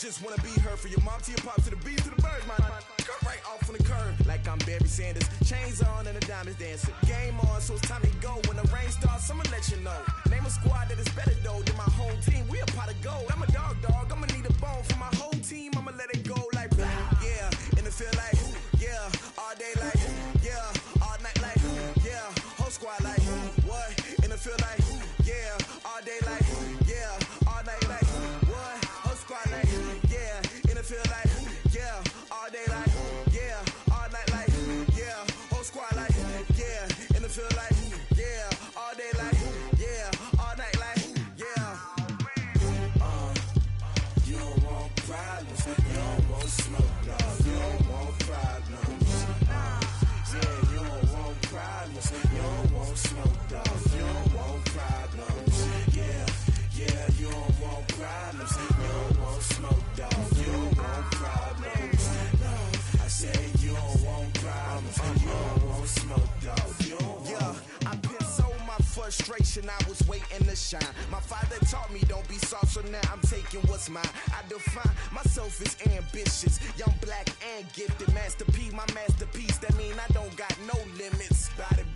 just wanna be her. For your mom to your pop to the beat to the birds, my skirt right off on the curb. Like I'm Barry Sanders, chains on and the diamonds dancing. Game on, so it's time to go. When the rain starts, I'ma let you know. Name a squad that is better though than my home team. We a pot of gold. I'm a dog, I'ma need a bone for my whole team. I'ma let it go like yeah, and it feel like yeah, all day like yeah, all night like yeah, whole squad like what? And it feel like yeah, all day like yeah, all night like what? Whole squad like yeah, and it feel like yeah, all day like yeah, all night like yeah, whole squad like yeah, and it feel like yeah, all day like yeah, all night like yeah. You don't want problems, you don't want smoke, no, you don't want problems. Yeah, you don't want problems, you don't want smoke, dog, you don't want problems. Yeah, you don't want problems, you don't want smoke, dog, you don't want problems. No, I said you don't want problems, you don't want smoke, dog, you don't want. Yeah, I pissed so my frustration, I was waiting to shine. My father taught me don't be soft, so now I'm taking what's mine. I define myself as ambitious, young, black, and gifted. Master P, my masterpiece, that mean I don't got no limits. Bout it,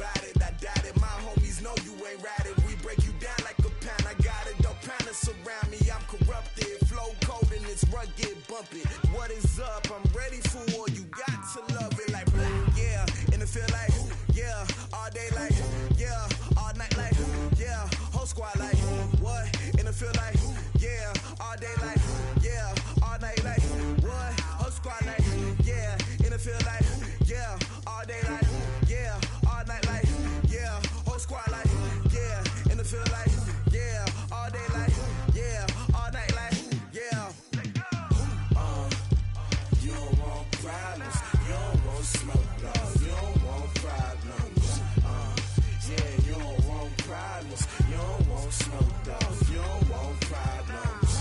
I doubt it. My homies know you ain't ratted. We break you down like a pound. I got it, don't pound to surround me. I'm corrupted, flow cold and it's rugged, bumpy. What is up? I'm ready for war. You got to love it like yeah, and it feel like yeah, all day like yeah, all night like yeah, whole squad like what? And it feel like yeah, all day like yeah, all night like what? Whole squad like yeah, and it feel like yeah, all day like yeah, all night like yeah, whole squad like yeah, and it feel like yeah, all day like yeah, all night like yeah. You don't want problems, you don't want smoke, no, you don't want problems. Yeah, you don't want problems, you don't want smoke, dog, you don't want problems.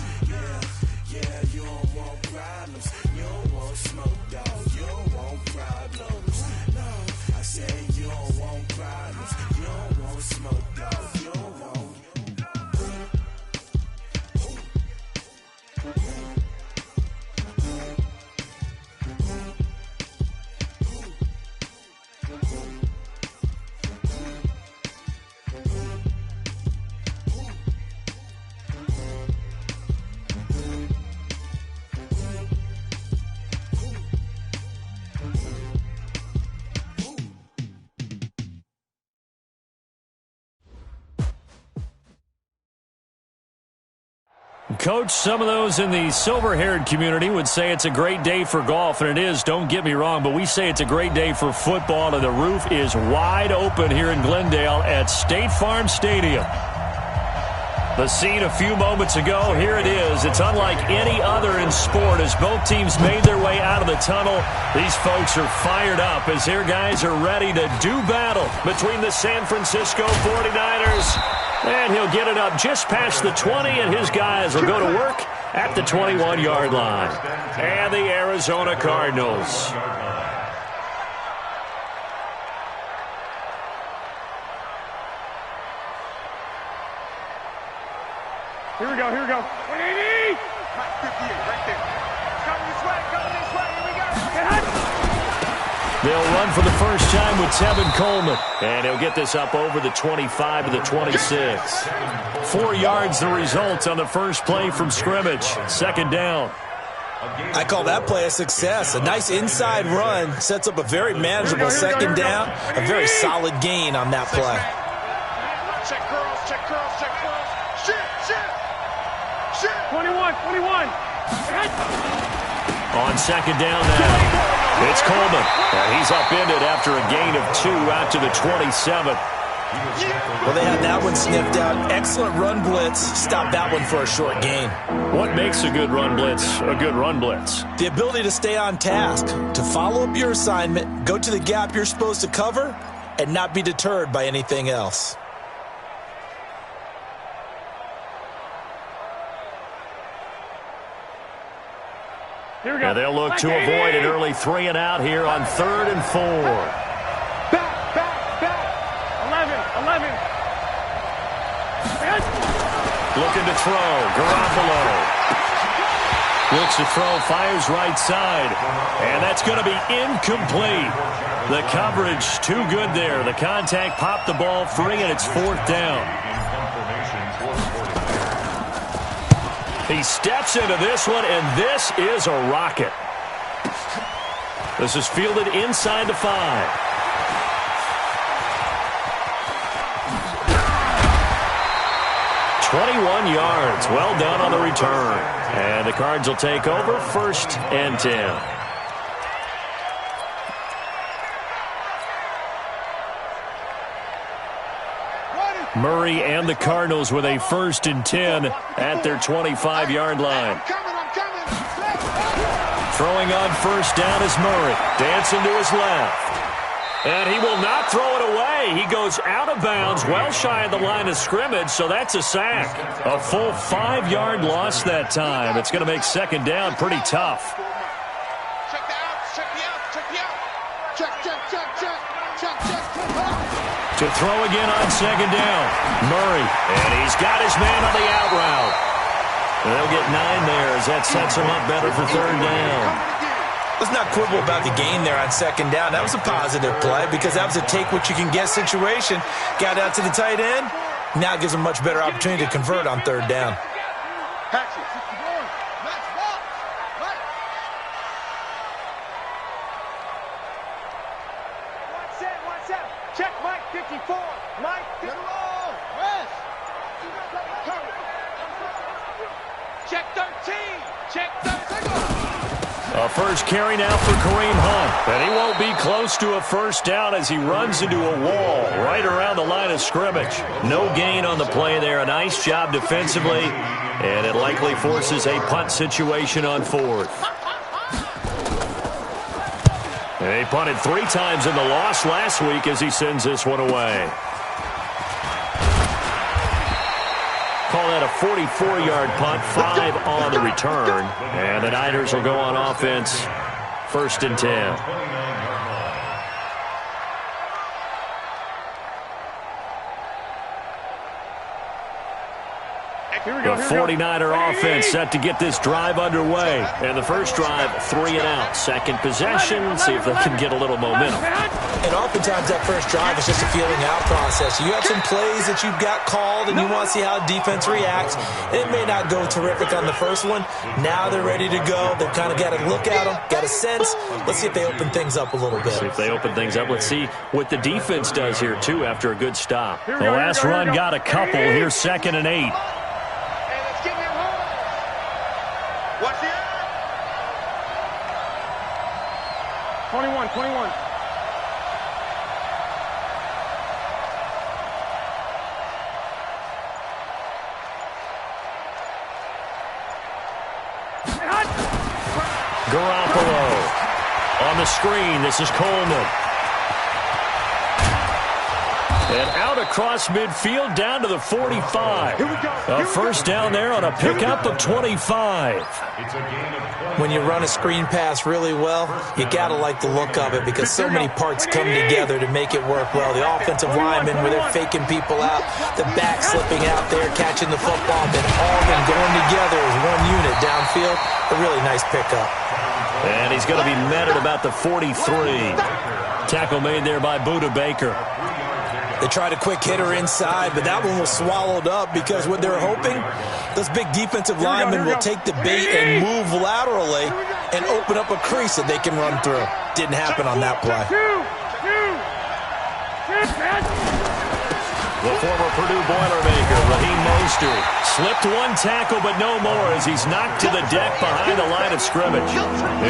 Yeah, you don't want problems, you don't want smoke, dog, you don't want problems. No, I said you don't want problems, you don't want smoke, dog, you don't want. Coach, some of those in the silver-haired community would say it's a great day for golf, and it is, don't get me wrong, but we say it's a great day for football, and the roof is wide open here in Glendale at State Farm Stadium. The scene a few moments ago, here it is. It's unlike any other in sport as both teams made their way out of the tunnel. These folks are fired up as their guys are ready to do battle between the San Francisco 49ers. And he'll get it up just past the 20, and his guys will go to work at the 21-yard line. And the Arizona Cardinals. Here we go. 180! 58, right there. Coming this way, here we go. They'll run for the first time with Tevin Coleman. And he'll get this up over the 25 to the 26. 4 yards the result on the first play from scrimmage. Second down. I call that play a success. A nice inside run sets up a very manageable second down. A very solid gain on that play. Check curls. 21. On second down now, it's Coleman. And he's upended after a gain of 2 out to the 27. Well, they had that one sniffed out. Excellent run blitz. Stopped that one for a short gain. What makes a good run blitz a good run blitz? The ability to stay on task, to follow up your assignment, go to the gap you're supposed to cover, and not be deterred by anything else. Here we go. And they'll look to avoid an early 3 and out here on 3rd and 4. Back. 11. Looking to throw. Garoppolo. Looks to throw, fires right side. And that's going to be incomplete. The coverage too good there. The contact popped the ball free, and it's 4th down. He steps into this one, and this is a rocket. This is fielded inside the 5. 21 yards. Well done on the return. And the Cards will take over 1st and 10. Murray and the Cardinals with a 1st and 10 at their 25-yard line. Throwing on 1st down is Murray. Dancing to his left. And he will not throw it away. He goes out of bounds, well shy of the line of scrimmage, so that's a sack. A full 5-yard loss that time. It's going to make 2nd down pretty tough. To throw again on 2nd down. Murray, and he's got his man on the out route. And they'll get 9 there as that sets him up better for 3rd down. Let's not quibble about the gain there on 2nd down. That was a positive play because that was a take-what-you-can-get situation. Got out to the tight end. Now it gives him a much better opportunity to convert on 3rd down. Check Mike 54. Mike 54. Check 13. Check 13. A first carry now for Kareem Hunt. And he won't be close to a 1st down as he runs into a wall right around the line of scrimmage. No gain on the play there. A nice job defensively. And it likely forces a punt situation on 4th. They punted 3 times in the loss last week as he sends this one away. Call that a 44-yard punt, 5 on the return. And the Niners will go on offense, 1st and 10. The 49er offense set to get this drive underway. And the first drive, 3 and out. Second possession, see if they can get a little momentum. And oftentimes that first drive is just a feeling out process. You have some plays that you've got called and you want to see how the defense reacts. It may not go terrific on the first one. Now they're ready to go. They've kind of got to look at them, got a sense. Let's see if they open things up a little bit. See if they open things up. Let's see what the defense does here, too, after a good stop. The last run got a couple. Here's 2nd and 8. Watch it. 21. Garoppolo on the screen. This is Coleman. And out across midfield down to the 45. A 1st down there on a pickup of 25. When you run a screen pass really well, you got to like the look of it because so many parts come together to make it work well. The offensive linemen where they're faking people out, the back slipping out there, catching the football, then all of them going together as one unit downfield. A really nice pickup. And he's going to be met at about the 43. Tackle made there by Budda Baker. They tried a quick hitter inside, but that one was swallowed up because what they're hoping, those big defensive linemen will take the bait and move laterally and open up a crease that they can run through. Didn't happen on that play. The former Purdue Boilermaker, Raheem Mostert, slipped one tackle but no more as he's knocked to the deck behind the line of scrimmage.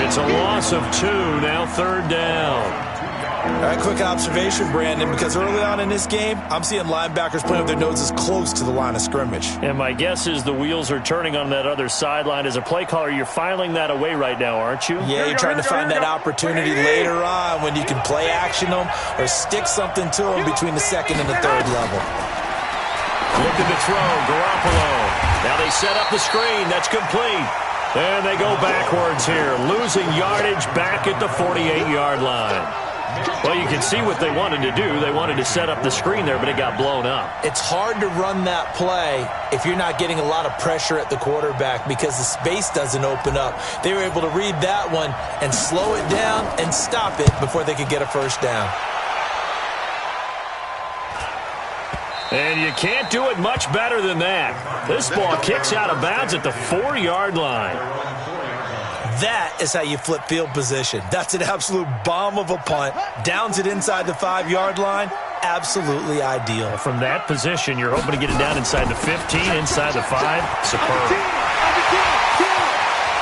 It's a loss of 2, now 3rd down. All right, quick observation, Brandon, because early on in this game, I'm seeing linebackers playing with their noses close to the line of scrimmage. And my guess is the wheels are turning on that other sideline. As a play caller, you're filing that away right now, aren't you? Yeah, you're trying to find that opportunity later on when you can play action them or stick something to them between the 2nd and the 3rd level. Looking to throw, Garoppolo. Now they set up the screen. That's complete. And they go backwards here, losing yardage back at the 48-yard line. Well, you can see what they wanted to do. They wanted to set up the screen there, but it got blown up. It's hard to run that play if you're not getting a lot of pressure at the quarterback because the space doesn't open up. They were able to read that one and slow it down and stop it before they could get a first down. And you can't do it much better than that. This ball kicks out of bounds at the 4-yard line. That is how you flip field position. That's an absolute bomb of a punt. Downs it inside the 5-yard line. Absolutely ideal. From that position, you're hoping to get it down inside the 15, inside the 5. Superb.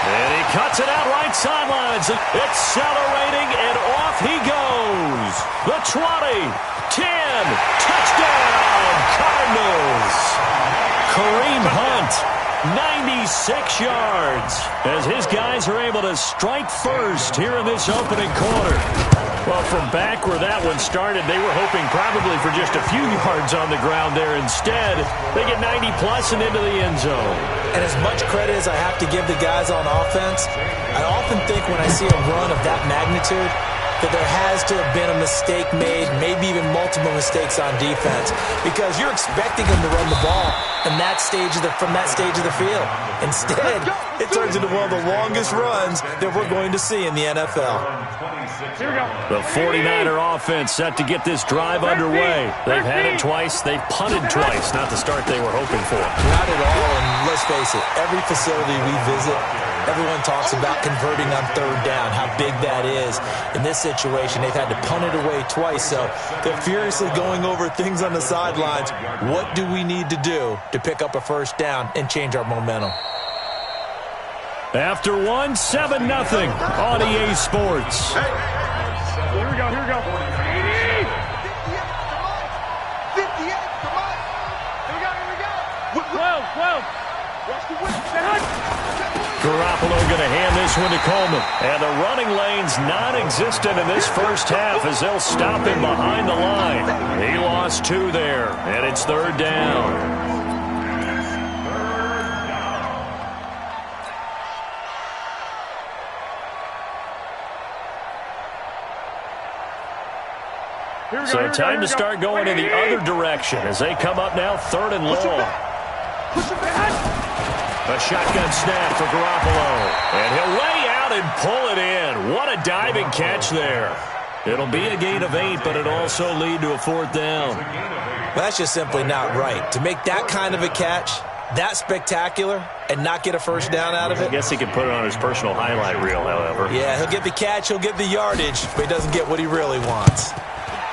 And he cuts it out right sidelines. Accelerating, and off he goes. The 20, 10, touchdown, Cardinals. Kareem Hunt, 96 yards, as his guys are able to strike first here in this opening quarter. Well, from back where that one started, they were hoping probably for just a few yards on the ground there. Instead, they get 90-plus and into the end zone. And as much credit as I have to give the guys on offense, I often think when I see a run of that magnitude that there has to have been a mistake made, maybe even multiple mistakes on defense, because you're expecting them to run the ball from that stage of the field. Instead, it turns into one of the longest runs that we're going to see in the NFL. Here we go. The 49er offense set to get this drive underway. They've had it twice. They've punted twice. Not the start they were hoping for. Not at all, and let's face it, every facility we visit, everyone talks about converting on third down, how big that is. In this situation, they've had to punt it away twice, so they're furiously going over things on the sidelines. What do we need to do to pick up a first down and change our momentum? After 1, 7-0 on EA Sports. Here we go, here we go. 80! 58, come on. Here we go. 12. Watch the whip. Garoppolo going to hand this one to Coleman. And the running lane's non-existent in this first half as they'll stop him behind the line. He lost 2 there, and it's third down. So time to start going in the other direction as they come up now, third and long. Push it back. A shotgun snap for Garoppolo. And he'll lay out and pull it in. What a diving catch there. It'll be a gain of 8, but it'll also lead to a fourth down. Well, that's just simply not right. To make that kind of a catch, that spectacular, and not get a first down out of it. I guess he could put it on his personal highlight reel, however. Yeah, he'll get the catch, he'll get the yardage, but he doesn't get what he really wants.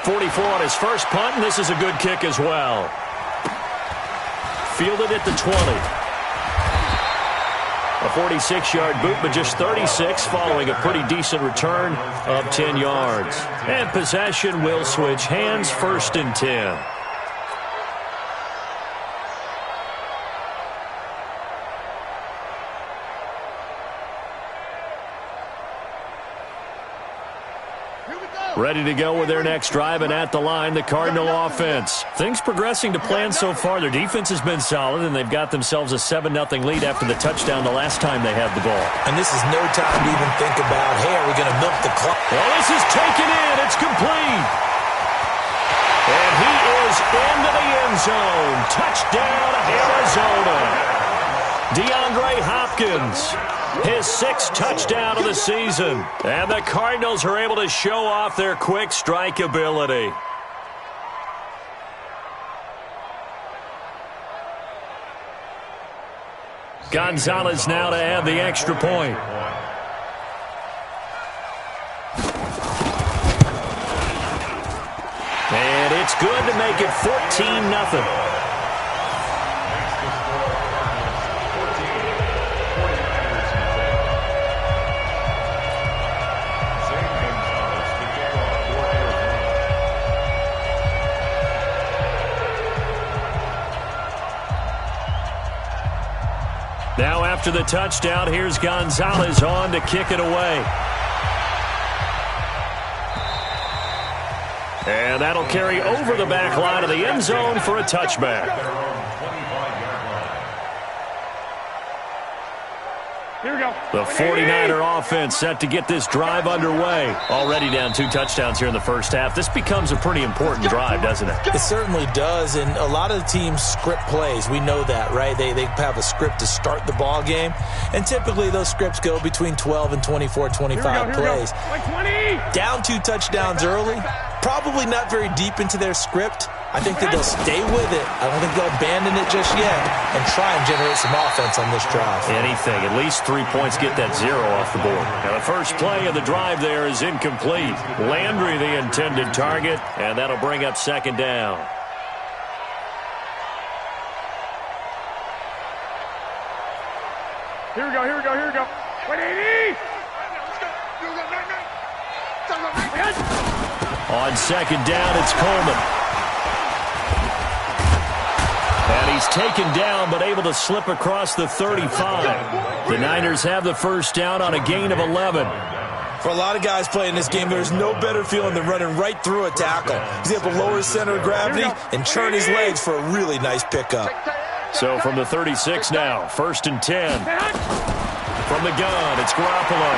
44 on his first punt, and this is a good kick as well. Fielded at the 20. A 46-yard boot, but just 36 following a pretty decent return of 10 yards. And possession will switch hands, first and 10. Ready to go with their next drive, and at the line, the Cardinal offense. Things progressing to plan so far. Their defense has been solid, and they've got themselves a 7-0 lead after the touchdown the last time they had the ball. And this is no time to even think about, hey, are we going to milk the clock? Well, this is taken in. It's complete. And he is into the end zone. Touchdown, Arizona. DeAndre Hopkins, his 6th touchdown of the season. And the Cardinals are able to show off their quick strike ability. Gonzalez now to add the extra point. And it's good to make it 14-0. Now after the touchdown, here's Gonzalez on to kick it away. And that'll carry over the back line of the end zone for a touchback. Here we go. The 49er offense set to get this drive underway. Already down 2 touchdowns here in the first half. This becomes a pretty important drive, doesn't it? It certainly does, and a lot of the teams script plays. We know that, right? They have a script to start the ball game, and typically those scripts go between 12 and 24, 25 plays. Down 2 touchdowns early, probably not very deep into their script. I think that they'll stay with it. I don't think they'll abandon it just yet and try and generate some offense on this drive. Anything. At least 3 points, get that 0 off the board. Now, the first play of the drive there is incomplete. Landry, the intended target, and that'll bring up second down. Here we go, here we go, here we go. 180! On second down, it's Coleman. And he's taken down, but able to slip across the 35. The Niners have the first down on a gain of 11. For a lot of guys playing this game, there's no better feeling than running right through a tackle. He's able to lower his center of gravity and turn his legs for a really nice pickup. So from the 36 now, 1st and 10. From the gun, it's Garoppolo.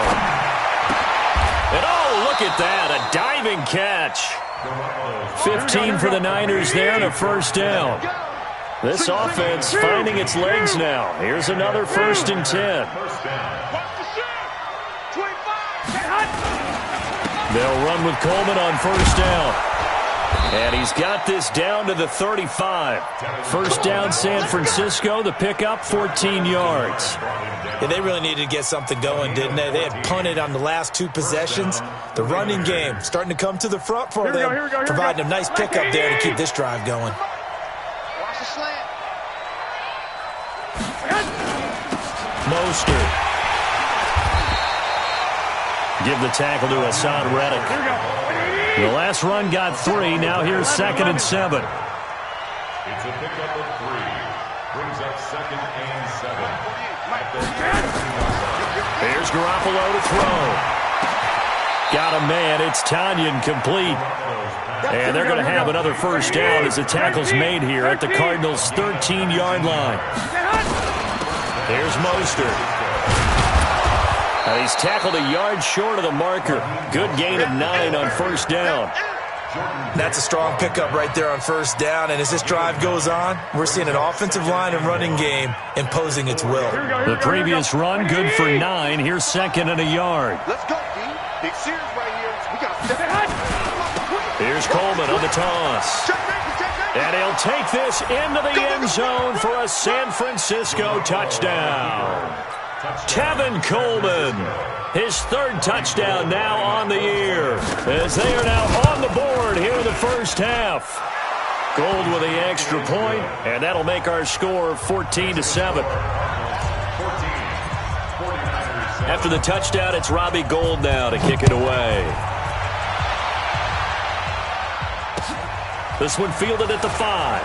And oh, look at that, a diving catch. 15 for the Niners there and a first down. This offense finding its legs now. Here's another 1st and 10. They'll run with Coleman on first down. And he's got this down to the 35. First down, San Francisco. The pickup, 14 yards. Yeah, they really needed to get something going, didn't they? They had punted on the last 2 possessions. The running game starting to come to the front for them, providing a nice pickup there to keep this drive going. Watch the slant. Mostert. Give the tackle to Hassan Reddick. The last run got 3. Now here's 2nd and 7. It's a pickup of 3. Brings up 2nd and 7. Here's Garoppolo to throw. Got a man. It's Tanyan complete. And they're going to have another first down as the tackle's made here at the Cardinals' 13-yard line. Here's Mostert. And he's tackled a yard short of the marker. Good gain of 9 on first down. That's a strong pickup right there on first down. And as this drive goes on, we're seeing an offensive line and running game imposing its will. The previous run, good for 9. Here's 2nd and a yard. Let's go, D. Big series right here. We got to step it. Here's Coleman on the toss. And he'll take this into the end zone for a San Francisco touchdown. Tevin Coleman, his 3rd touchdown now on the year, as they are now on the board here in the first half. Gold with the extra point, and that'll make our score 14-7. After the touchdown, it's Robbie Gould now to kick it away. This one fielded at the 5.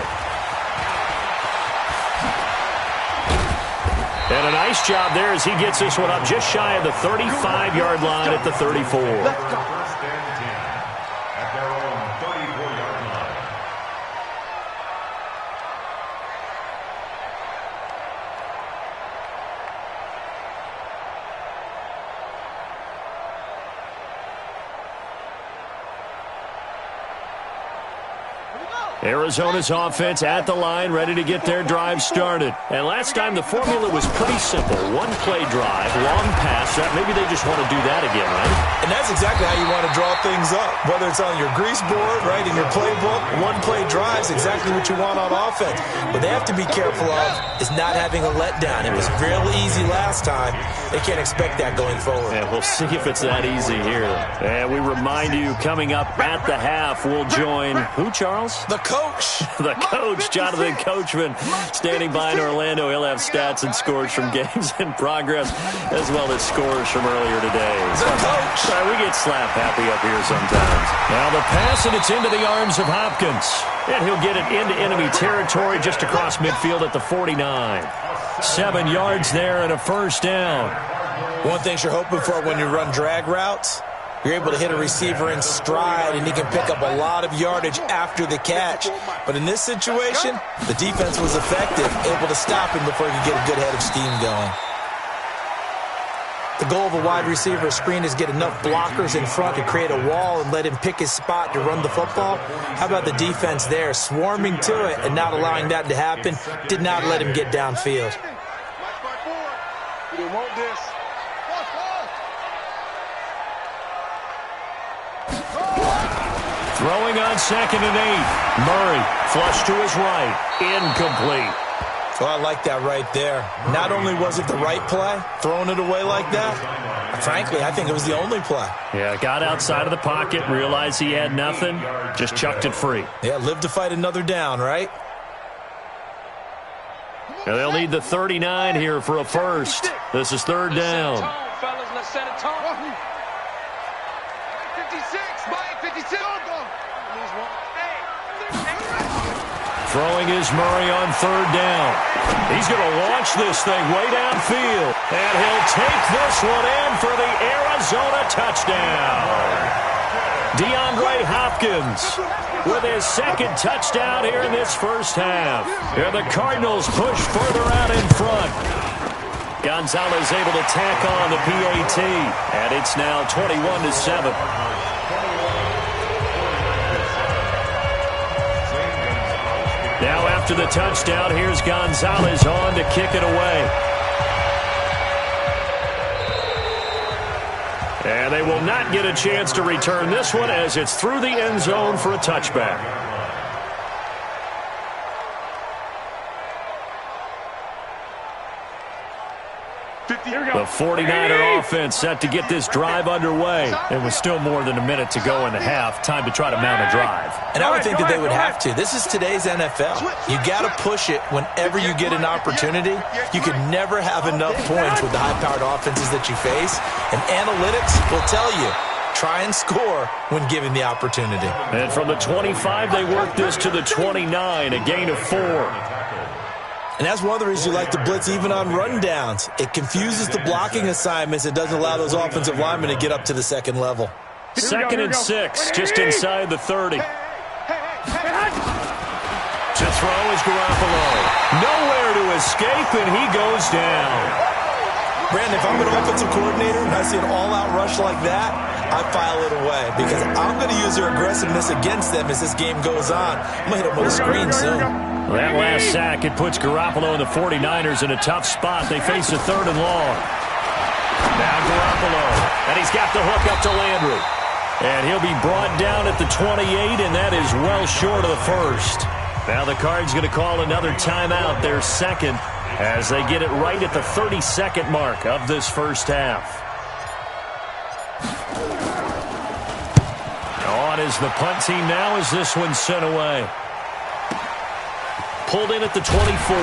And a nice job there as he gets this one up just shy of the 35-yard line at the 34. First and 10 at their own 34-yard line. Arizona's offense at the line, ready to get their drive started. And last time the formula was pretty simple. 1-play drive, long pass. Maybe they just want to do that again, right? And that's exactly how you want to draw things up. Whether it's on your grease board, right, in your playbook, 1-play drive is exactly what you want on offense. What they have to be careful of is not having a letdown. It was real easy last time. They can't expect that going forward. And we'll see if it's that easy here. And we remind you, coming up at the half, we'll join who, Charles? The coach. The coach, Jonathan Coachman, standing by in Orlando. He'll have stats and scores from games in progress, as well as scores from earlier today. The coach. Sorry, we get slap happy up here sometimes. Now the pass, and it's into the arms of Hopkins. And he'll get it into enemy territory just across midfield at the 49. 7 yards there and a first down. One thing you're hoping for when you run drag routes, you're able to hit a receiver in stride, and he can pick up a lot of yardage after the catch. But in this situation, the defense was effective, able to stop him before he could get a good head of steam going. The goal of a wide receiver screen is get enough blockers in front to create a wall and let him pick his spot to run the football. How about the defense there, swarming to it and not allowing that to happen? Did not let him get downfield. We want this. Throwing on 2nd and 8. Murray, flush to his right. Incomplete. Oh, I like that right there. Not only was it the right play, throwing it away like that, frankly, I think it was the only play. Yeah, got outside of the pocket, realized he had nothing, just chucked it free. Yeah, live to fight another down, right? And they'll need the 39 here for a first. This is 3rd down. Fellas, let's set a tone. 56, Mike, 56. Throwing is Murray on 3rd down. He's going to launch this thing way downfield. And he'll take this one in for the Arizona touchdown. DeAndre Hopkins with his 2nd touchdown here in this first half. Here the Cardinals push further out in front. Gonzalez able to tack on the PAT. And it's now 21-7. Now after the touchdown, here's Gonzalez on to kick it away. And they will not get a chance to return this one as it's through the end zone for a touchback. The 49er offense set to get this drive underway. It was still more than a minute to go in the half. Time to try to mount a drive. And I would think that they would have to. This is today's NFL. You got to push it whenever you get an opportunity. You can never have enough points with the high-powered offenses that you face. And analytics will tell you, try and score when given the opportunity. And from the 25, they work this to the 29, a gain of 4. And that's one of the reasons you like to blitz even on rundowns. It confuses the blocking assignments. It doesn't allow those offensive linemen to get up to the second level. 2nd and 6, just inside the 30. To throw is Garoppolo. Nowhere to escape, and he goes down. Brandon, if I'm an offensive coordinator and I see an all-out rush like that, I file it away because I'm going to use their aggressiveness against them as this game goes on. I'm going to hit them with a screen soon. That last sack, it puts Garoppolo and the 49ers in a tough spot. They face a 3rd and long. Now Garoppolo, and he's got the hook up to Landry. And he'll be brought down at the 28, and that is well short of the first. Now the Cards going to call another timeout, their 2nd, as they get it right at the 32nd mark of this first half. On is the punt team now as this one's sent away. Pulled in at the 24.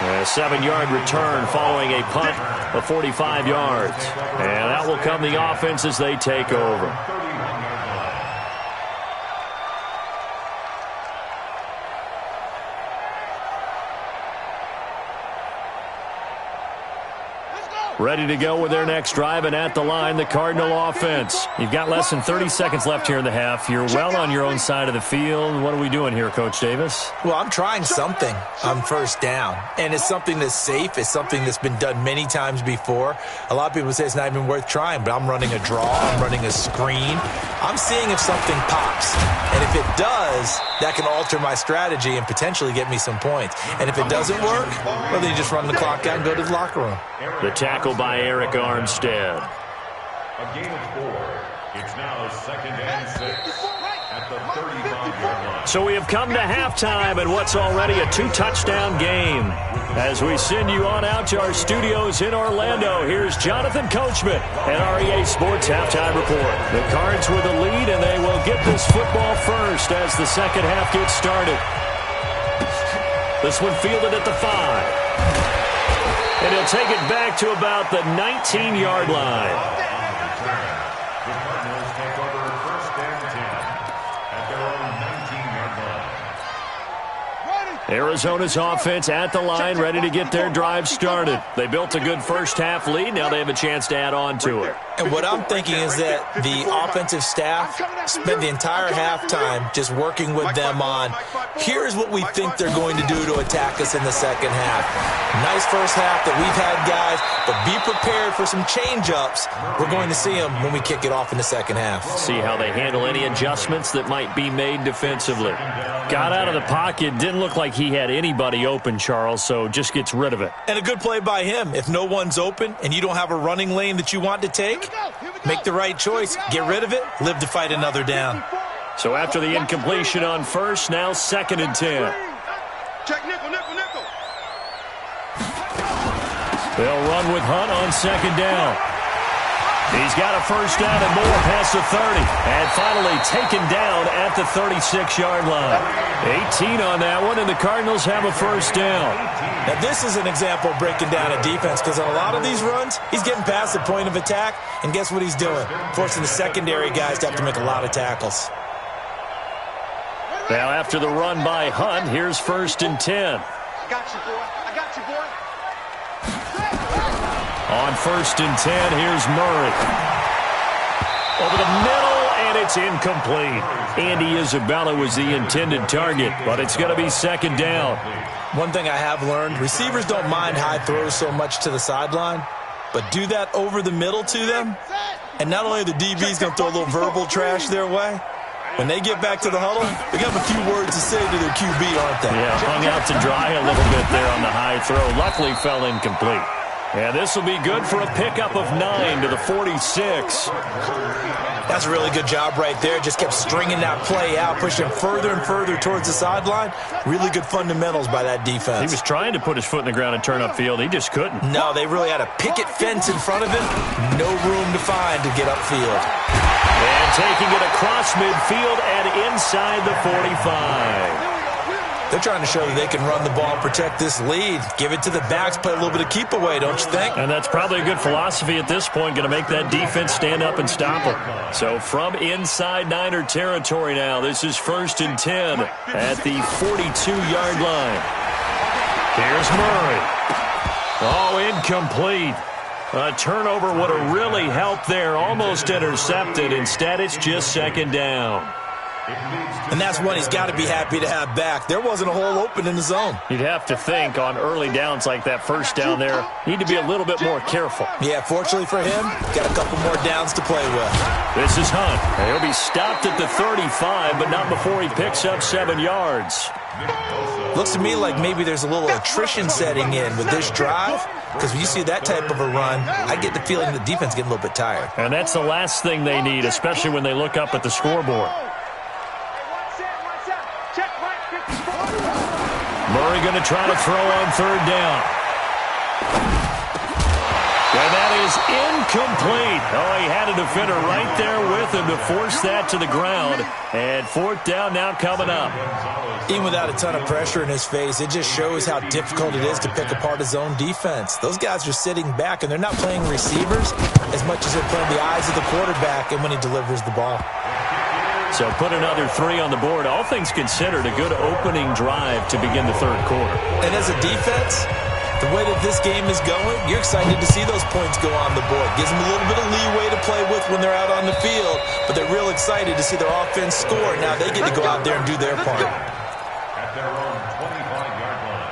A 7-yard return following a punt of 45 yards. And that will come the offense as they take over. Ready to go with their next drive, and at the line, the Cardinal offense. You've got less than 30 seconds left here in the half. You're well on your own side of the field. What are we doing here, Coach Davis? Well, I'm trying something on 1st down, and it's something that's safe. It's something that's been done many times before. A lot of people say it's not even worth trying, but I'm running a draw. I'm running a screen. I'm seeing if something pops, and if it does, that can alter my strategy and potentially get me some points. And if it doesn't work, well, then you just run the clock out and go to the locker room. The tackle by Eric Armstead. A gain of 4. It's now 2nd and 6 at the 35-yard line. So we have come to halftime and what's already a 2-touchdown game. As we send you on out to our studios in Orlando, here's Jonathan Coachman and REA Sports Halftime Report. The Cards with the lead, and they will get this football first as the second half gets started. This one fielded at the 5. And he'll take it back to about the 19-yard line. The Cardinals take over 1st and 10 at their own 19-yard line. Arizona's offense at the line, ready to get their drive started. They built a good first half lead. Now they have a chance to add on to it. And what I'm thinking is that the offensive staff spent the entire halftime just working with them on, here's what we think they're going to do to attack us in the second half. Nice first half that we've had, guys, but be prepared for some change-ups. We're going to see them when we kick it off in the second half. See how they handle any adjustments that might be made defensively. Got out of the pocket, didn't look like he had anybody open, Charles, so just gets rid of it. And a good play by him. If no one's open and you don't have a running lane that you want to take, make the right choice. Get rid of it. Live to fight another down. So after the incompletion on first, now 2nd and 10. Check nickel, nickel, nickel. They'll run with Hunt on 2nd down. He's got a first down and more past the 30. And finally taken down at the 36-yard line. 18 on that one, and the Cardinals have a first down. Now, this is an example of breaking down a defense, because on a lot of these runs, he's getting past the point of attack, and guess what he's doing? Forcing the secondary guys to have to make a lot of tackles. Now, after the run by Hunt, here's 1st and 10. I got you, boy. I got you, boy. On 1st and 10, here's Murray. Over the middle, and it's incomplete. Andy Isabella was the intended target, but it's going to be 2nd down. One thing I have learned, receivers don't mind high throws so much to the sideline, but do that over the middle to them, and not only are the DBs going to throw a little verbal trash their way, when they get back to the huddle, they got a few words to say to their QB, aren't they? Yeah, hung out to dry a little bit there on the high throw. Luckily fell incomplete. And this will be good for a pickup of 9 to the 46. That's a really good job right there. Just kept stringing that play out, pushing further and further towards the sideline. Really good fundamentals by that defense. He was trying to put his foot in the ground and turn upfield. He just couldn't. No, they really had a picket fence in front of him. No room to find to get upfield. And taking it across midfield and inside the 45. They're trying to show that they can run the ball and protect this lead. Give it to the backs, play a little bit of keep away, don't you think? And that's probably a good philosophy at this point, going to make that defense stand up and stop them. So from inside Niner territory now, this is 1st and 10 at the 42-yard line. Here's Murray. Oh, incomplete. A turnover would have really helped there, almost intercepted. Instead, it's just 2nd down. And that's one he's got to be happy to have back. There wasn't a hole open in the zone. You'd have to think on early downs like that first down there, need to be a little bit more careful. Yeah, fortunately for him, got a couple more downs to play with. This is Hunt. He'll be stopped at the 35, but not before he picks up 7 yards. Looks to me like maybe there's a little attrition setting in with this drive, because when you see that type of a run, I get the feeling the defense getting a little bit tired. And that's the last thing they need, especially when they look up at the scoreboard. Murray going to try to throw on 3rd down. And that is incomplete. Oh, he had a defender right there with him to force that to the ground. And 4th down now coming up. Even without a ton of pressure in his face, it just shows how difficult it is to pick apart his own defense. Those guys are sitting back, and they're not playing receivers as much as they're playing the eyes of the quarterback and when he delivers the ball. So put another 3 on the board. All things considered, a good opening drive to begin the 3rd quarter. And as a defense, the way that this game is going, you're excited to see those points go on the board. Gives them a little bit of leeway to play with when they're out on the field, but they're real excited to see their offense score. Now they get to go out there and do their part. At their own 25-yard line.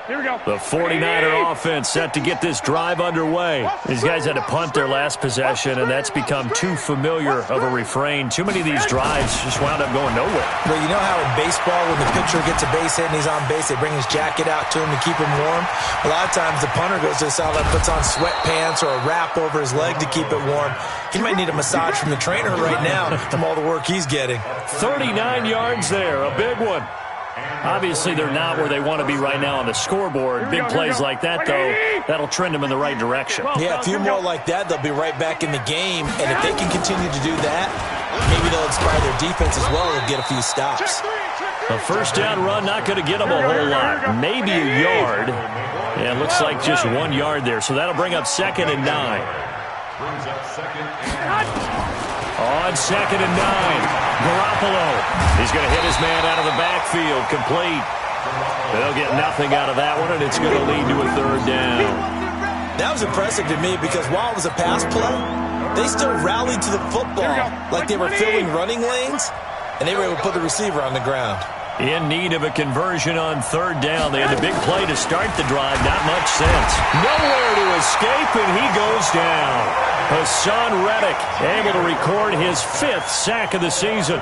Here we go. The 49er offense set to get this drive underway. These guys had to punt their last possession, and that's become too familiar of a refrain. Too many of these drives just wound up going nowhere. Well, you know how in baseball, when the pitcher gets a base hit and he's on base, they bring his jacket out to him to keep him warm? A lot of times the punter goes to the sideline, puts on sweatpants or a wrap over his leg to keep it warm. He might need a massage from the trainer right now from all the work he's getting. 39 yards there, a big one. Obviously, they're not where they want to be right now on the scoreboard. Big plays like that, though, that'll trend them in the right direction. Yeah, a few more like that, they'll be right back in the game. And if they can continue to do that, maybe they'll inspire their defense as well and get a few stops. A first down run not going to get them a whole lot. Maybe a yard. Yeah, it looks like just 1 yard there. So that'll bring up 2nd and 9. Brings up 2nd and 9. On 2nd and 9, Garoppolo. He's going to hit his man out of the backfield, complete. They'll get nothing out of that one, and it's going to lead to a third down. That was impressive to me because while it was a pass play, they still rallied to the football like they were filling running lanes, and they were able to put the receiver on the ground. In need of a conversion on third down. They had the big play to start the drive. Not much sense. Nowhere to escape, and he goes down. Hassan Reddick able to record his 5th sack of the season.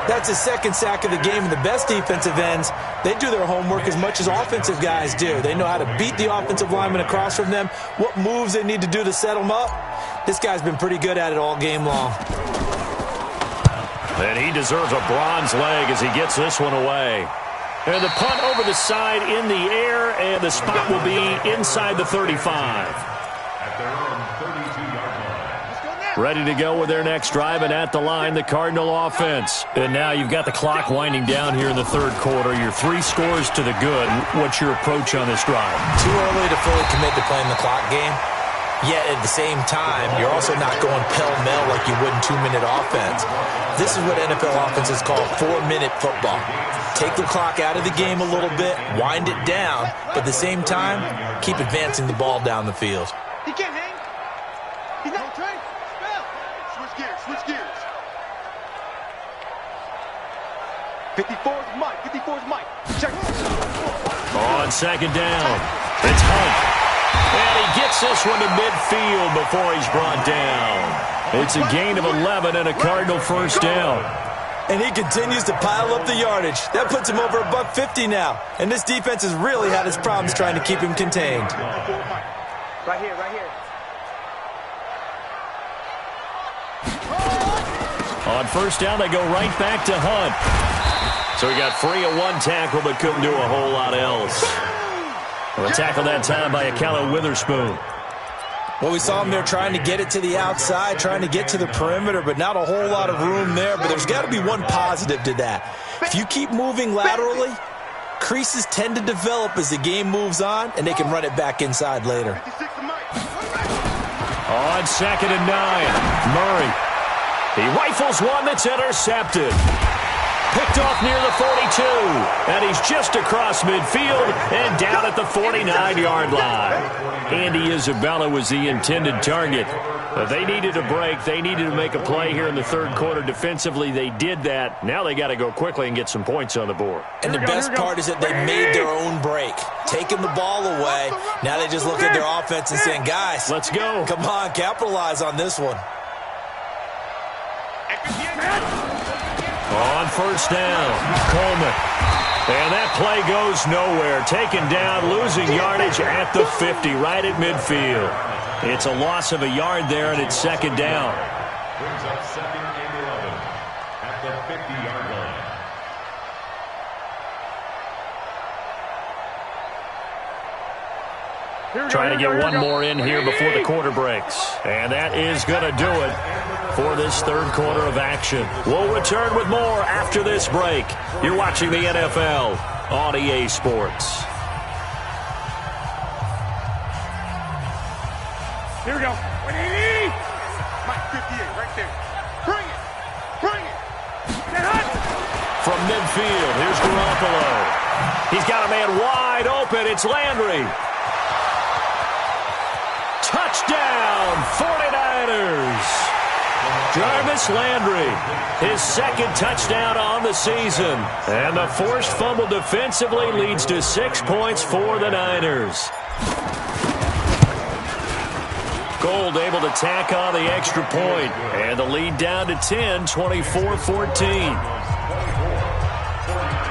That's his 2nd sack of the game, and the best defensive ends, they do their homework as much as offensive guys do. They know how to beat the offensive lineman across from them, what moves they need to do to set them up. This guy's been pretty good at it all game long. And he deserves a bronze leg as he gets this one away. And the punt over the side in the air, and the spot will be inside the 35. At their own 32-yard line. Ready to go with their next drive, and at the line, the Cardinal offense. And now you've got the clock winding down here in the third quarter. You're 3 scores to the good. What's your approach on this drive? Too early to fully commit to playing the clock game. Yet at the same time, you're also not going pell-mell like you would in 2-minute offense. This is what NFL offenses call 4-minute football. Take the clock out of the game a little bit, wind it down, but at the same time, keep advancing the ball down the field. He can't hang. He's not trained. Switch gears, switch gears. 54 is Mike, 54 is Mike. Check. On second down, it's Hunt. And he gets this one to midfield before he's brought down. It's a gain of 11 and a Cardinal first down. And he continues to pile up the yardage. That puts him over $150 now. And this defense has really had its problems trying to keep him contained. Right here, right here. On first down, they go right back to Hunt. So he got free of 1 tackle but couldn't do a whole lot else. Well, a tackle that time by Akello Witherspoon. Well, we saw him there trying to get it to the outside, trying to get to the perimeter, but not a whole lot of room there. But there's got to be one positive to that. If you keep moving laterally, creases tend to develop as the game moves on, and they can run it back inside later. On second and 9, Murray. He rifles one that's intercepted. Picked off near the 42, and he's just across midfield and down at the 49-yard line. Andy Isabella was the intended target. They needed a break. They needed to make a play here in the third quarter. Defensively, they did that. Now they got to go quickly and get some points on the board. And the best part is that they made their own break, taking the ball away. Now they just look at their offense and saying, guys, let's go. Come on, capitalize on this one. On first down, Coleman. And that play goes nowhere. Taken down, losing yardage at the 50, right at midfield. It's a loss of a yard there, and it's second down. Brings up second and 11 at the 50-yard line. Trying to get one more in here before the quarter breaks. And that is going to do it for this third quarter of action. We'll return with more after this break. You're watching the NFL on EA Sports. Here we go. 180. Mike 58 right there. Bring it. Bring it. Get hot. From midfield, here's Garoppolo. He's got a man wide open. It's Landry. Touchdown, 49ers. Jarvis Landry, his second touchdown on the season. And the forced fumble defensively leads to 6 points for the Niners. Gold able to tack on the extra point. And the lead down to 10, 24-14.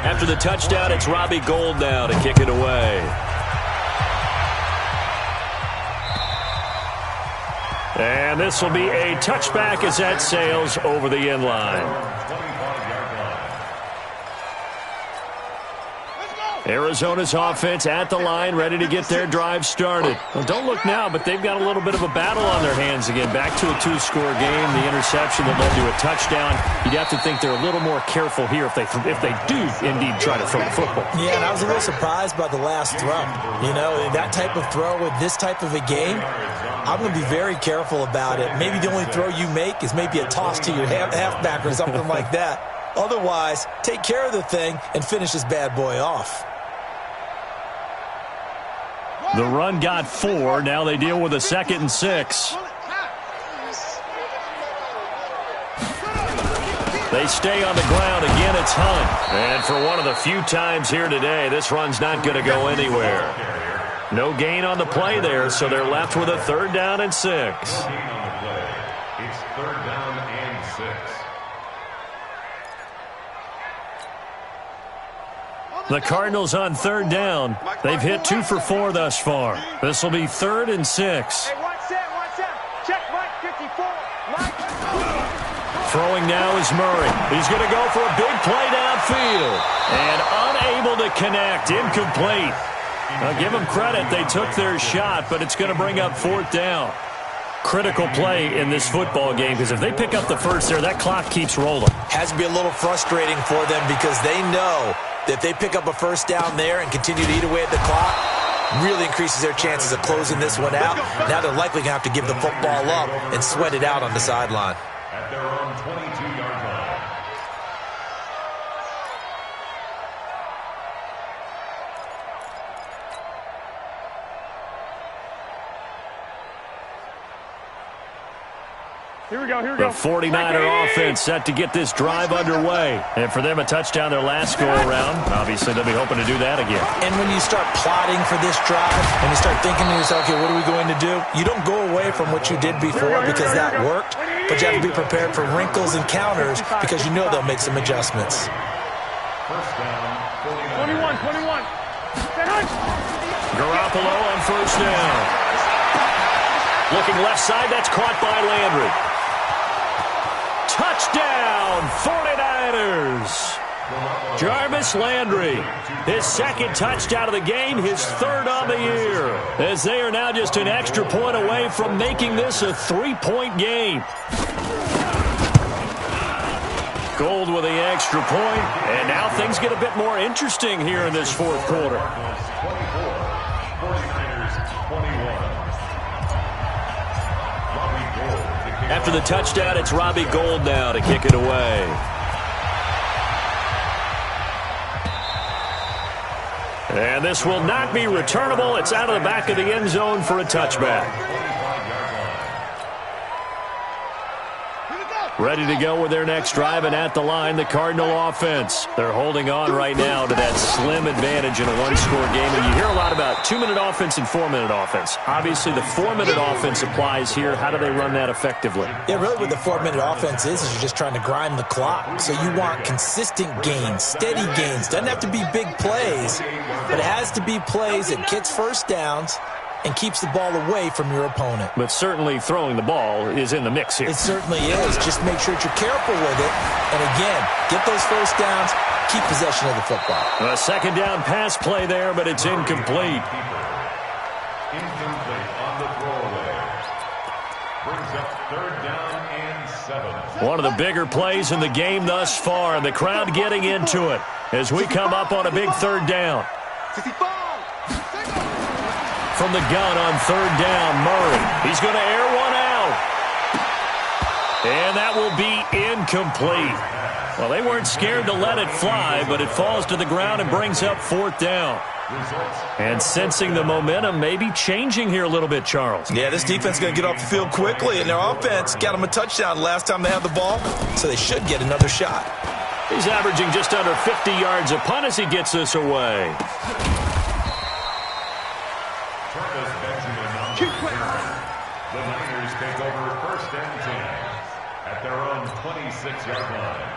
After the touchdown, it's Robbie Gould now to kick it away. And this will be a touchback as that sails over the end line. Arizona's offense at the line, ready to get their drive started. Well, don't look now, but they've got a little bit of a battle on their hands again. Back to a 2-score game, the interception that led to a touchdown. You'd have to think they're a little more careful here if they do indeed try to throw the football. Yeah, and I was a little surprised by the last throw. You know, that type of throw with this type of a game, I'm going to be very careful about it. Maybe the only throw you make is maybe a toss to your halfback or something like that. Otherwise, take care of the thing and finish this bad boy off. The run got 4. Now they deal with a 2nd and 6. They stay on the ground. Again, it's Hunt. And for one of the few times here today, this run's not going to go anywhere. No gain on the play there, so they're left with a 3rd down and 6. No gain on the play. It's 3rd down and 6. The Cardinals on 3rd down. They've hit 2 for 4 thus far. This will be 3rd and 6. Hey, watch that. Check Mike 54. Mike. Throwing now is Murray. He's going to go for a big play downfield. And unable to connect. Incomplete. Now give them credit. They took their shot, but it's going to bring up 4th down. Critical play in this football game, because if they pick up the first there, that clock keeps rolling. Has to be a little frustrating for them because they know that if they pick up a 1st down there and continue to eat away at the clock, really increases their chances of closing this one out. Now they're likely going to have to give the football up and sweat it out on the sideline. At their own 22-yard line. Here we go. The 49er offense set to get this drive underway. And for them, a touchdown their last go-around. Obviously, they'll be hoping to do that again. And when you start plotting for this drive and you start thinking to yourself, okay, what are we going to do? You don't go away from what you did before because that worked, but you have to be prepared for wrinkles and counters because you know they'll make some adjustments. 1st down, 21. Garoppolo on 1st down. Looking left side, that's caught by Landry. Touchdown, 49ers. Jarvis Landry, his 2nd touchdown of the game, his 3rd on the year, as they are now just an extra point away from making this a 3-point game. Gold with the extra point, and now things get a bit more interesting here in this 4th quarter. 49ers 21. After the touchdown, it's Robbie Gould now to kick it away. And this will not be returnable. It's out of the back of the end zone for a touchback. Ready to go with their next drive, and at the line, the Cardinal offense. They're holding on right now to that slim advantage in a 1-score game. And you hear a lot about 2-minute offense and 4-minute offense. Obviously, the 4-minute offense applies here. How do they run that effectively? Yeah, really what the 4-minute offense is you're just trying to grind the clock. So you want consistent gains, steady gains. Doesn't have to be big plays, but it has to be plays that gets 1st downs and keeps the ball away from your opponent. But certainly throwing the ball is in the mix here. It certainly is. Just make sure that you're careful with it. And again, get those 1st downs, keep possession of the football. A 2nd down pass play there, but it's incomplete. Incomplete on the throwaway. Brings up 3rd down and 7. One of the bigger plays in the game thus far. The crowd getting into it as we come up on a big 3rd down. From the gun on 3rd down, Murray. He's going to air one out. And that will be incomplete. Well, they weren't scared to let it fly, but it falls to the ground and brings up 4th down. And sensing the momentum may be changing here a little bit, Charles. Yeah, this defense is going to get off the field quickly, and their offense got them a touchdown last time they had the ball, so they should get another shot. He's averaging just under 50 yards a punt as he gets this away. The Niners take over 1st and 10 at their own 26-yard line.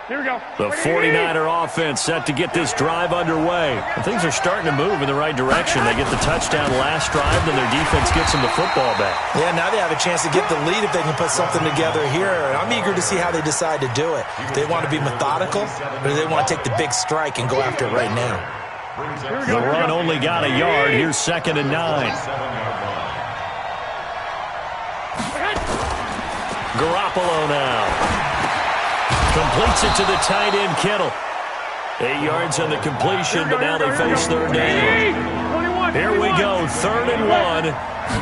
Here we go. The 49er offense set to get this drive underway. And things are starting to move in the right direction. They get the touchdown last drive, then their defense gets them the football back. Yeah, now they have a chance to get the lead if they can put something together here. I'm eager to see how they decide to do it. Do they want to be methodical, or do they want to take the big strike and go after it right now? The run only got a yard. Here's 2nd and 9. Garoppolo now. Completes it to the tight end, Kittle. 8 yards on the completion, but now they face 3rd down. Here we go, 3rd and 1.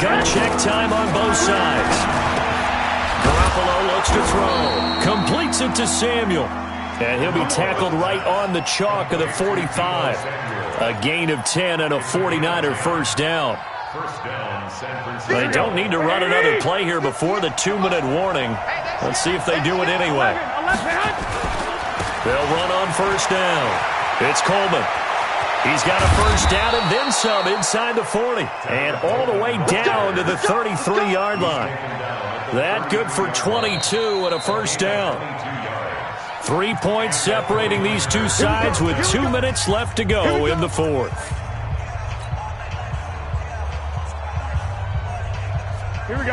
Gun check time on both sides. Garoppolo looks to throw. Completes it to Samuel. And he'll be tackled right on the chalk of the 45. A gain of 10 and a 49er first down. First down, San Francisco. They don't need to run another play here before the 2-minute warning. Let's see if they do it anyway. They'll run on first down. It's Coleman. He's got a first down and then some inside the 40. And all the way down to the 33-yard line. That good for 22 and a first down. 3 points separating these two sides with 2 minutes left to go in the fourth.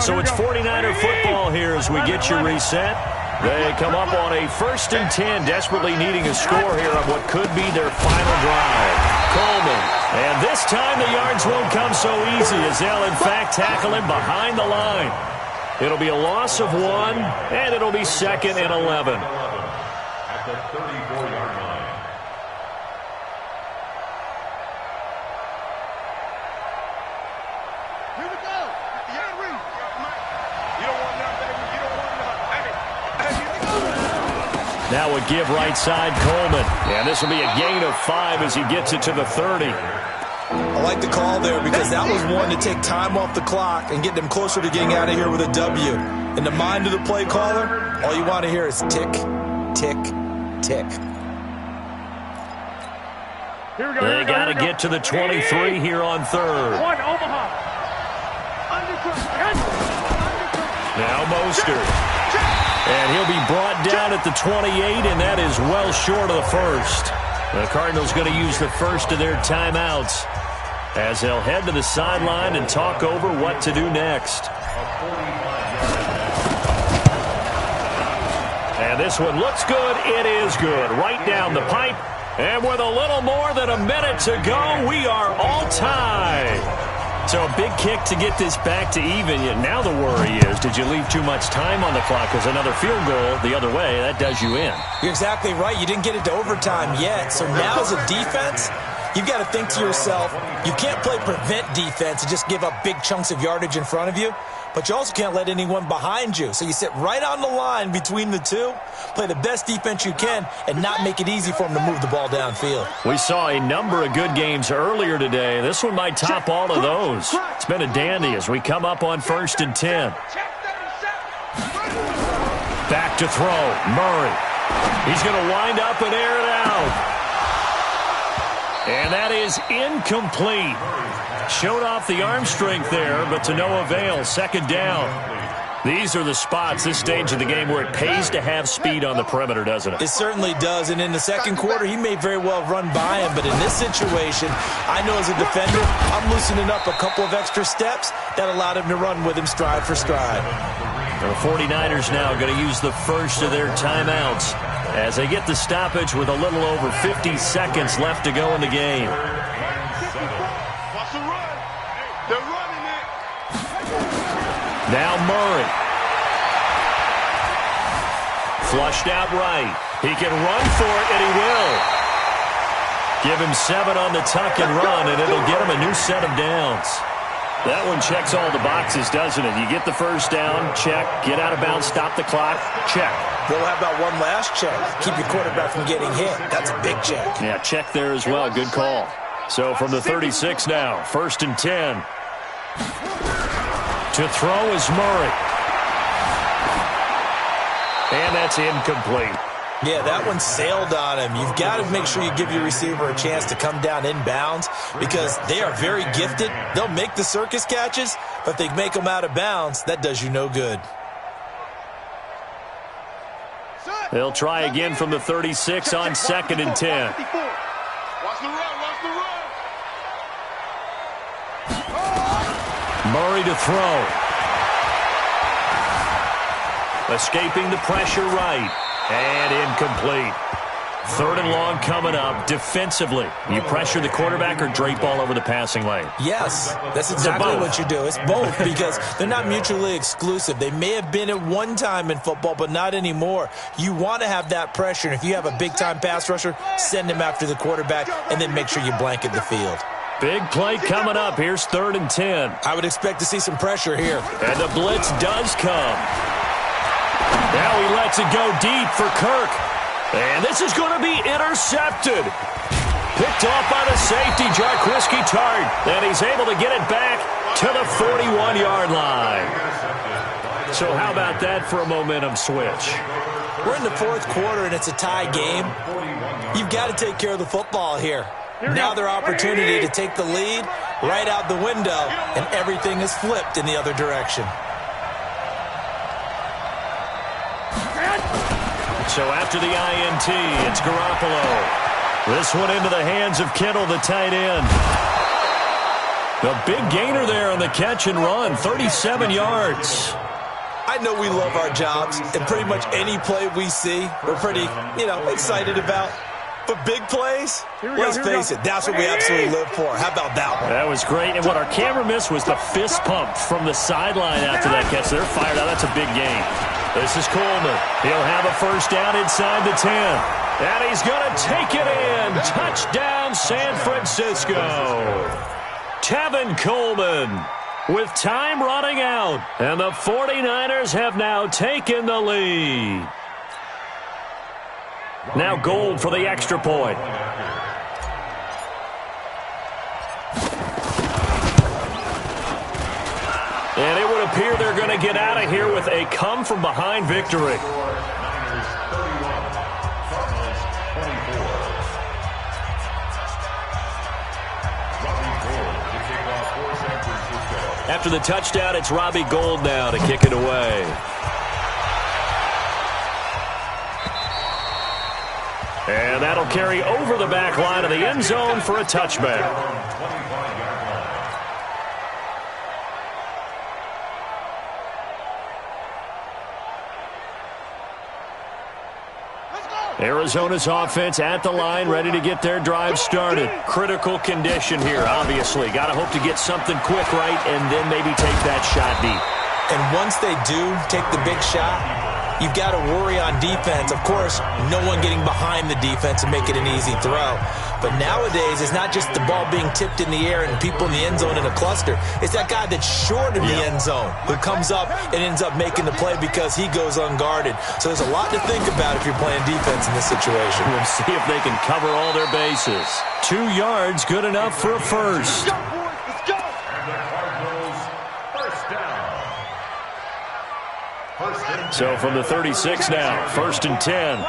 So it's 49er football here as we get you reset. They come up on a 1st and 10, desperately needing a score here on what could be their final drive. Coleman. And this time the yards won't come so easy as they'll in fact tackle him behind the line. It'll be a loss of 1, and it'll be 2nd and 11. At the 34-yard line. Here we go. You gotta read. You don't want none, baby. You don't want none. Now a give right side, Coleman. And this will be a gain of 5 as he gets it to the 30. I like the call there because that was one to take time off the clock and get them closer to getting out of here with a W. In the mind of the play caller, all you want to hear is tick, tick, tick. Here we go. They got to get to the 23 here on 3rd. One, Omaha. Now Mostert. And he'll be brought down at the 28, and that is well short of the first. The Cardinals going to use the first of their timeouts as they'll head to the sideline and talk over what to do next. And this one looks good. It is good. Right down the pipe. And with a little more than a minute to go, we are all tied. So a big kick to get this back to even. Yet now the worry is, did you leave too much time on the clock? Because another field goal the other way, that does you in. You're exactly right. You didn't get it to overtime yet. So now as a defense, you've got to think to yourself, you can't play prevent defense and just give up big chunks of yardage in front of you. But you also can't let anyone behind you. So you sit right on the line between the two, play the best defense you can, and not make it easy for them to move the ball downfield. We saw a number of good games earlier today. This one might top all of those. It's been a dandy as we come up on 1st and 10. Back to throw. Murray. He's going to wind up and air it out. And that is incomplete. Showed off the arm strength there, but to no avail. 2nd down. These are the spots, this stage of the game, where it pays to have speed on the perimeter, doesn't it? It certainly does, and in the second quarter, he may very well run by him, but in this situation, I know as a defender, I'm loosening up a couple of extra steps that allowed him to run with him stride for stride. The 49ers now going to use the first of their timeouts as they get the stoppage with a little over 50 seconds left to go in the game. They're running it. Now Murray. Flushed out right. He can run for it, and he will. Give him 7 on the tuck and run, and it'll get him a new set of downs. That one checks all the boxes, doesn't it? You get the first down, check. Get out of bounds, stop the clock, check. Well, how about one last check? Keep your quarterback from getting hit. That's a big check. Yeah, check there as well. Good call. So from the 36 now, 1st and 10. To throw is Murray. And that's incomplete. Yeah, that one sailed on him. You've got to make sure you give your receiver a chance to come down inbounds because they are very gifted. They'll make the circus catches, but if they make them out of bounds, that does you no good. They'll try again from the 36 on 2nd and 10. Watch the run, watch the run. Murray to throw. Escaping the pressure right. And incomplete. 3rd and long coming up. Defensively, you pressure the quarterback or drape all over the passing lane? Yes, that's exactly what you do. It's both because they're not mutually exclusive. They may have been at one time in football, but not anymore. You want to have that pressure, and if you have a big-time pass rusher, send him after the quarterback and then make sure you blanket the field. Big play coming up. Here's 3rd and 10. I would expect to see some pressure here. And the blitz does come. Now he lets it go deep for Kirk. And this is going to be intercepted. Picked Picked off by the safety, Jarquiski Tart. And he's able to get it back to the 41-yard line. So how about that for a momentum switch? We're in the fourth quarter, and it's a tie game. You've got to take care of the football here. Now their opportunity to take the lead right out the window, and everything is flipped in the other direction. So after the INT, it's Garoppolo. This one into the hands of Kittle, the tight end. A big gainer there on the catch and run, 37 yards. I know we love our jobs, and pretty much any play we see, we're pretty, excited about. But big plays, let's face it, that's what we absolutely live for. How about that one? That was great. And what our camera missed was the fist pump from the sideline after that catch. They're fired out. That's a big game. This is Coleman. He'll have a first down inside the 10. And he's going to take it in. Touchdown, San Francisco. Tevin Coleman with time running out. And the 49ers have now taken the lead. Now Gold for the extra point. And it would appear they're going to get out of here with a come-from-behind victory. After the touchdown, it's Robbie Gould now to kick it away. And that'll carry over the back line of the end zone for a touchback. Arizona's offense at the line, ready to get their drive started. Critical condition here, obviously. Got to hope to get something quick right and then maybe take that shot deep. And once they do take the big shot, you've got to worry on defense. Of course, no one getting behind the defense and make it an easy throw. But nowadays, it's not just the ball being tipped in the air and people in the end zone in a cluster. It's that guy that's short of the end zone who comes up and ends up making the play because he goes unguarded. So there's a lot to think about if you're playing defense in this situation. We'll see if they can cover all their bases. 2 yards, good enough for a first. So from the 36 now, 1st and 10.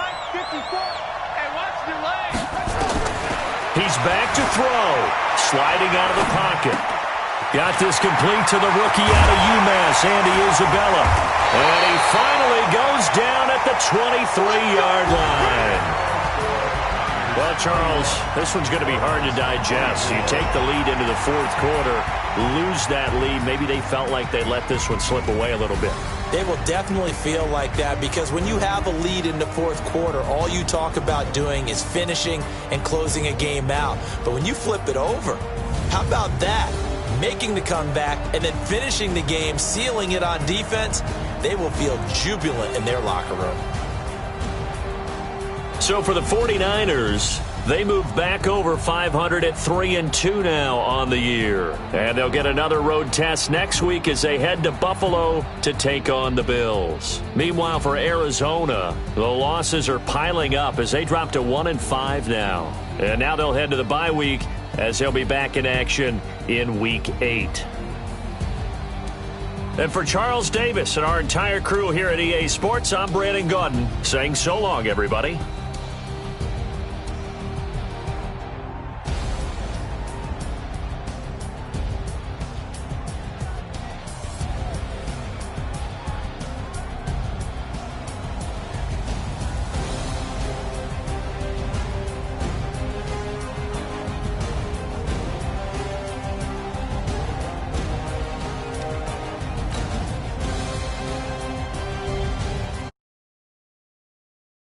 He's back to throw. Sliding out of the pocket. Got this complete to the rookie out of UMass, Andy Isabella. And he finally goes down at the 23-yard line. Well, Charles, this one's going to be hard to digest. You take the lead into the fourth quarter, lose that lead. Maybe they felt like they let this one slip away a little bit. They will definitely feel like that because when you have a lead in the fourth quarter, all you talk about doing is finishing and closing a game out. But when you flip it over, how about that? Making the comeback and then finishing the game, sealing it on defense, they will feel jubilant in their locker room. So for the 49ers, they move back over 500 at 3-2 now on the year. And they'll get another road test next week as they head to Buffalo to take on the Bills. Meanwhile, for Arizona, the losses are piling up as they drop to 1-5 now. And now they'll head to the bye week as they'll be back in action in Week 8. And for Charles Davis and our entire crew here at EA Sports, I'm Brandon Gaudin saying so long, everybody.